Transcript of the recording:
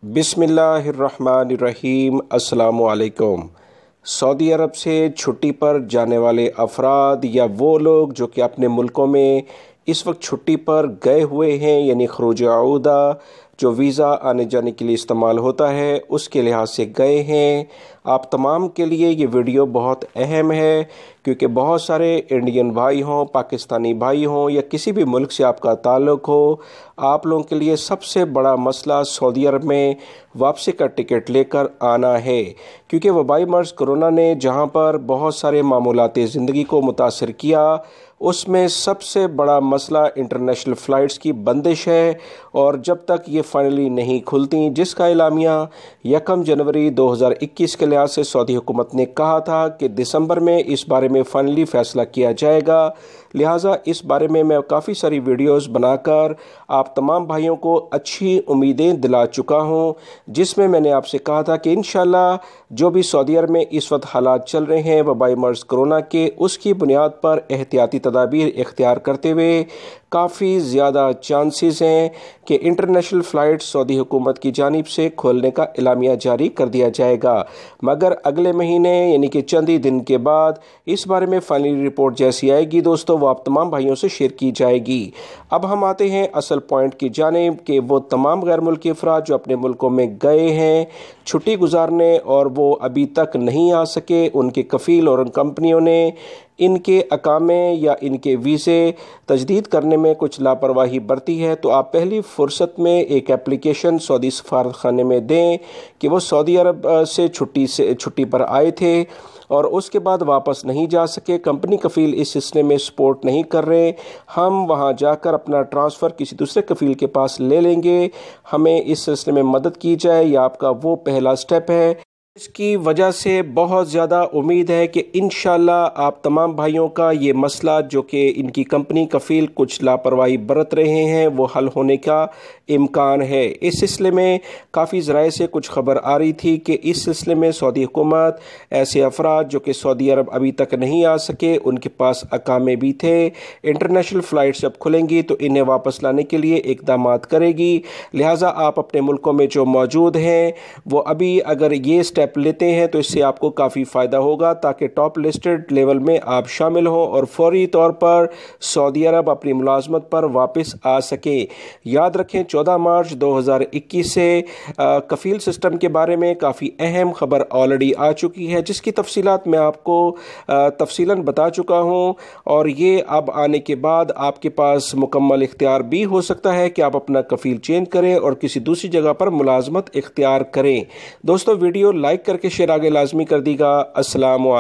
बिस्मिल्लाहिर्रहमानिर्रहीम। अस्सलामु अलैकुम। सऊदी अरब से छुट्टी पर जाने वाले अफराद या वो लोग जो कि अपने मुल्कों में इस वक्त छुट्टी पर गए हुए हैं, यानी खरूज आऊदा जो वीज़ा आने जाने के लिए इस्तेमाल होता है उसके लिहाज से गए हैं, आप तमाम के लिए ये वीडियो बहुत अहम है, क्योंकि बहुत सारे इंडियन भाई हों, पाकिस्तानी भाई हों या किसी भी मुल्क से आपका ताल्लुक़ हो, आप लोगों के लिए सबसे बड़ा मसला सऊदी अरब में वापसी का टिकट लेकर आना है। क्योंकि वबाई मर्ज़ कोरोना ने जहां पर बहुत सारे मामूलाती ज़िंदगी को मुतासर किया, उसमें सबसे बड़ा मसला इंटरनेशनल फ़्लाइट्स की बंदिश है। और जब तक ये फाइनली नहीं खुलती, जिसका एलामिया 1 जनवरी 2021 के लिहाज से सऊदी हुकूमत ने कहा था कि दिसंबर में इस बारे में फाइनली फ़ैसला किया जाएगा, लिहाजा इस बारे में मैं काफ़ी सारी वीडियोस बनाकर आप तमाम भाइयों को अच्छी उम्मीदें दिला चुका हूं, जिसमें मैंने आपसे कहा था कि इंशाल्लाह जो भी सऊदी अरब में इस वक्त हालात चल रहे हैं वबाई मर्ज़ कोरोना के, उसकी बुनियाद पर एहतियाती तदाबीर इख्तियार करते हुए काफ़ी ज़्यादा चांसेस हैं कि इंटरनेशनल फ़्लाइट सऊदी हुकूमत की जानिब से खोलने का एलामिया जारी कर दिया जाएगा। मगर अगले महीने यानी कि चंद ही दिन के बाद इस बारे में फाइनली रिपोर्ट जैसी आएगी दोस्तों, वो आप तमाम भाइयों से शेयर की जाएगी। अब हम आते हैं असल पॉइंट की जानिब कि वो तमाम गैर मुल्की अफराद जो अपने मुल्कों में गए हैं छुट्टी गुजारने और वो अभी तक नहीं आ सके, उनके कफ़ील और उन कंपनियों ने इनके अकामे या इनके वीज़े तजदीद करने में कुछ लापरवाही बरती है, तो आप पहली फ़ुर्सत में एक एप्लीकेशन सऊदी सफारत खाने में दें कि वो सऊदी अरब से छुट्टी पर आए थे और उसके बाद वापस नहीं जा सके, कंपनी कफ़ील इस सिलसिले में सपोर्ट नहीं कर रहे, हम वहां जाकर अपना ट्रांसफ़र किसी दूसरे कफ़ील के पास ले लेंगे, हमें इस सिलसिले में मदद की जाए। या आपका वो पहला स्टेप है। इसकी वजह से बहुत ज़्यादा उम्मीद है कि इंशाल्लाह आप तमाम भाइयों का ये मसला जो कि इनकी कंपनी कफ़ील कुछ लापरवाही बरत रहे हैं वो हल होने का इम्कान है। इस सिलसिले में काफ़ी ज़राए से कुछ खबर आ रही थी कि इस सिलसिले में सऊदी हुकूमत ऐसे अफराद जो कि सऊदी अरब अभी तक नहीं आ सके, उनके पास अकामे भी थे, इंटरनेशनल फ़्लाइट्स जब खुलेंगी तो इन्हें वापस लाने के लिए इक़दाम करेगी। लिहाजा आप अपने मुल्कों में जो मौजूद हैं वो अभी अगर ये स्टेप लेते हैं तो इससे आपको काफ़ी फ़ायदा होगा, ताकि टॉप लिस्टेड लेवल में आप शामिल हों और फौरी तौर पर सऊदी अरब अपनी मुलाजमत पर वापस आ सके। याद रखें 14 मार्च 2021 से कफ़ील सिस्टम के बारे में काफ़ी अहम खबर ऑलरेडी आ चुकी है, जिसकी तफसीलात मैं आपको तफसीलन बता चुका हूँ। और ये अब आने के बाद आपके पास मुकम्मल इख्तियार भी हो सकता है कि आप अपना कफ़ील चेंज करें और किसी दूसरी जगह पर मुलाजमत इख्तियार करें। दोस्तों वीडियो लाइक करके शेयर आगे लाजमी कर दीगा। अस्सलाम वालेकुम।